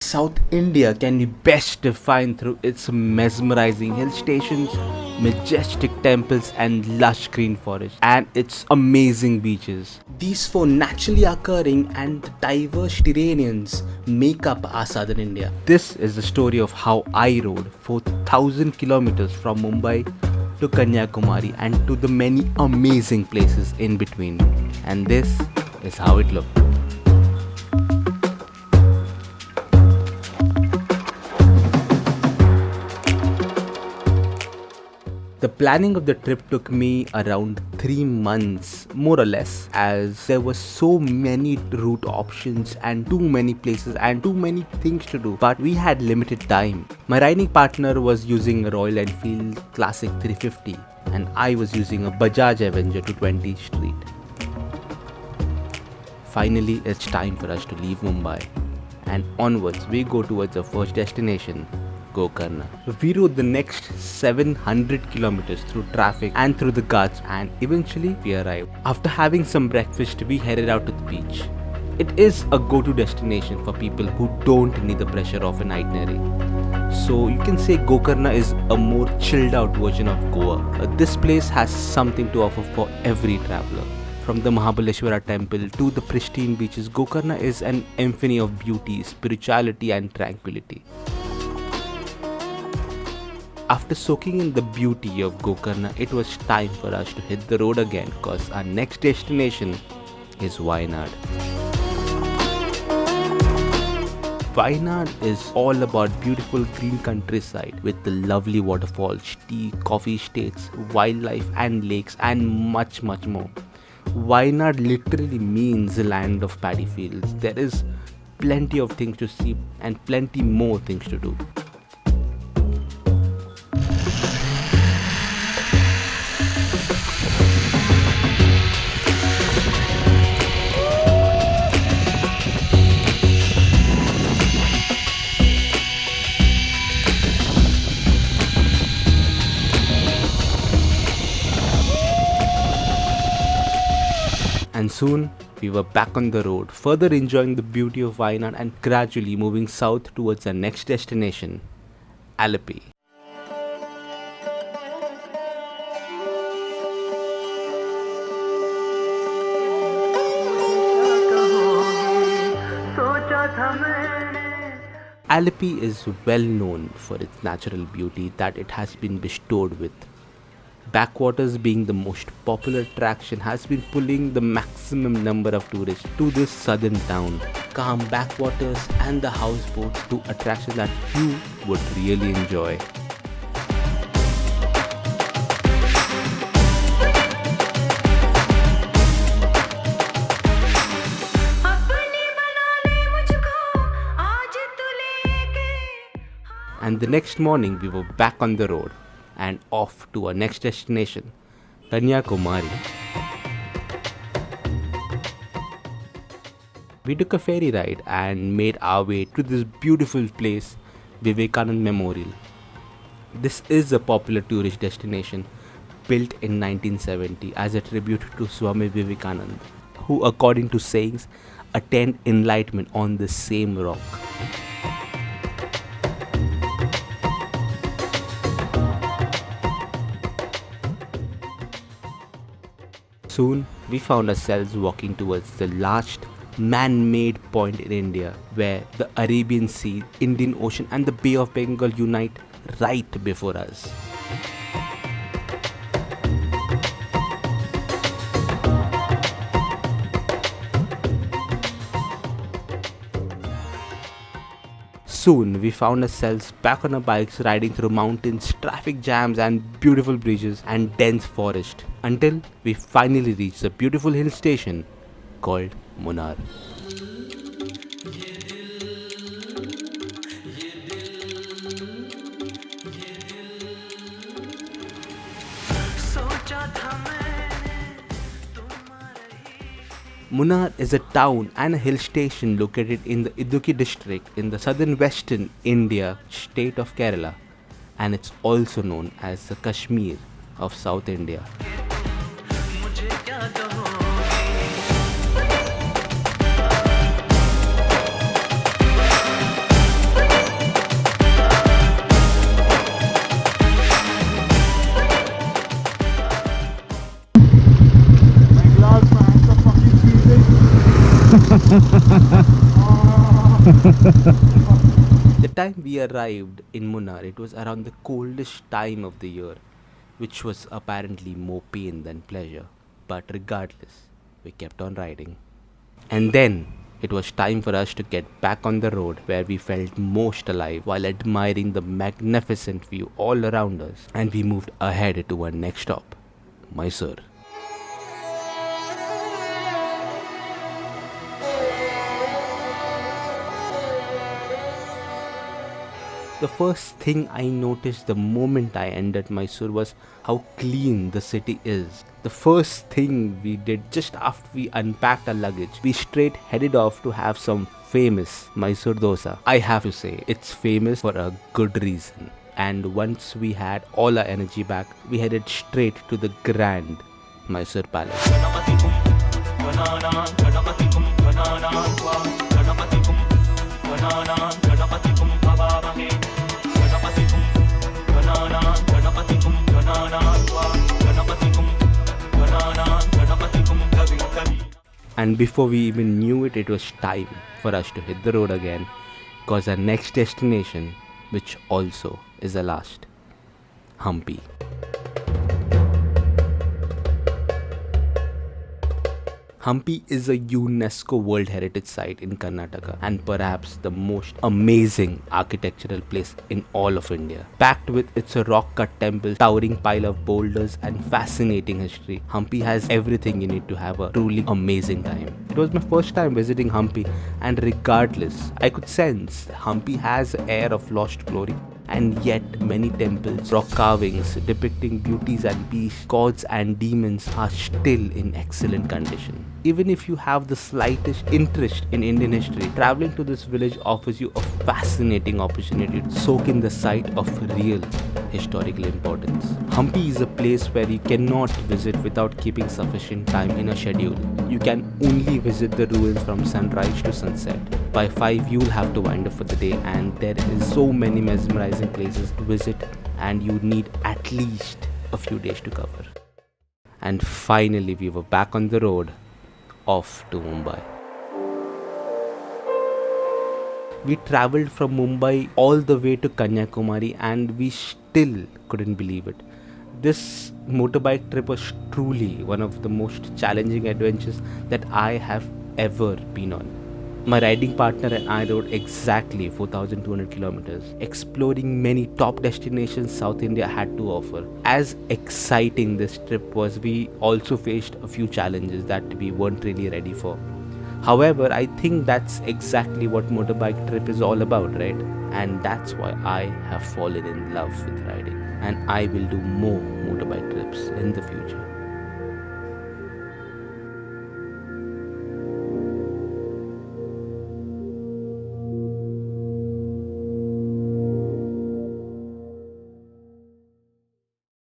South India can be best defined through its mesmerizing hill stations, majestic temples, and lush green forests, and its amazing beaches. These four naturally occurring and diverse terrains make up our southern India. This is the story of how I rode 4,000 kilometers from Mumbai to Kanyakumari and to the many amazing places in between. And this is how it looked. The planning of the trip took me around 3 months, more or less, as there were so many route options and too many places and too many things to do, but we had limited time. My riding partner was using a Royal Enfield Classic 350 and I was using a Bajaj Avenger 220 Street. Finally, it's time for us to leave Mumbai, and onwards we go towards our first destination, Gokarna. We rode the next 700 kilometers through traffic and through the Ghats, and eventually we arrived. After having some breakfast, we headed out to the beach. It is a go-to destination for people who don't need the pressure of an itinerary. So you can say Gokarna is a more chilled out version of Goa. This place has something to offer for every traveler. From the Mahabaleshwara temple to the pristine beaches, Gokarna is an symphony of beauty, spirituality and tranquility. After soaking in the beauty of Gokarna, it was time for us to hit the road again because our next destination is Wayanad. Wayanad is all about beautiful green countryside with the lovely waterfalls, tea, coffee estates, wildlife and lakes and much more. Wayanad literally means the land of paddy fields. There is plenty of things to see and plenty more things to do. And soon we were back on the road, further enjoying the beauty of Wayanad and gradually moving south towards our next destination, Allepey. Allepey is well known for its natural beauty that it has been bestowed with. Backwaters being the most popular attraction has been pulling the maximum number of tourists to this southern town. Calm backwaters and the houseboats, two attractions that you would really enjoy. And the next morning we were back on the road and off to our next destination, Kanyakumari. We took a ferry ride and made our way to this beautiful place, Vivekanand Memorial. This is a popular tourist destination built in 1970 as a tribute to Swami Vivekananda, who according to sayings attained enlightenment on the same rock. Soon, we found ourselves walking towards the last man-made point in India where the Arabian Sea, Indian Ocean and the Bay of Bengal unite right before us. Soon, we found ourselves back on our bikes riding through mountains, traffic jams and beautiful bridges and dense forest until we finally reached a beautiful hill station called Munnar. Munnar is a town and a hill station located in the Idukki district in the southern western India state of Kerala, and it's also known as the Kashmir of South India. The time we arrived in Munnar, it was around the coldest time of the year, which was apparently more pain than pleasure. But regardless, we kept on riding. And then it was time for us to get back on the road where we felt most alive while admiring the magnificent view all around us. And we moved ahead to our next stop, Mysore. The first thing I noticed the moment I entered Mysore was how clean the city is. The first thing we did just after we unpacked our luggage, we straight headed off to have some famous Mysore dosa. I have to say, it's famous for a good reason. And once we had all our energy back, we headed straight to the grand Mysore Palace. And before we even knew it, it was time for us to hit the road again, because our next destination, which also is the last, Hampi. Hampi is a UNESCO World Heritage Site in Karnataka and perhaps the most amazing architectural place in all of India. Packed with its rock-cut temples, towering pile of boulders and fascinating history, Hampi has everything you need to have a truly amazing time. It was my first time visiting Hampi, and regardless, I could sense that Hampi has an air of lost glory. And yet many temples, rock carvings depicting beauties and peace, gods and demons are still in excellent condition. Even if you have the slightest interest in Indian history, traveling to this village offers you a fascinating opportunity to soak in the site of real historical importance. Hampi is a place where you cannot visit without keeping sufficient time in a schedule. You can only visit the ruins from sunrise to sunset. By 5 you'll have to wind up for the day, and there is so many mesmerizing places to visit and you need at least a few days to cover. And finally we were back on the road, off to Mumbai. We travelled from Mumbai all the way to Kanyakumari and we still couldn't believe it. This motorbike trip was truly one of the most challenging adventures that I have ever been on. My riding partner and I rode exactly 4,200 kilometers, exploring many top destinations South India had to offer. As exciting this trip was, we also faced a few challenges that we weren't really ready for. However, I think that's exactly what motorbike trip is all about, right? And that's why I have fallen in love with riding, and I will do more motorbike trips in the future.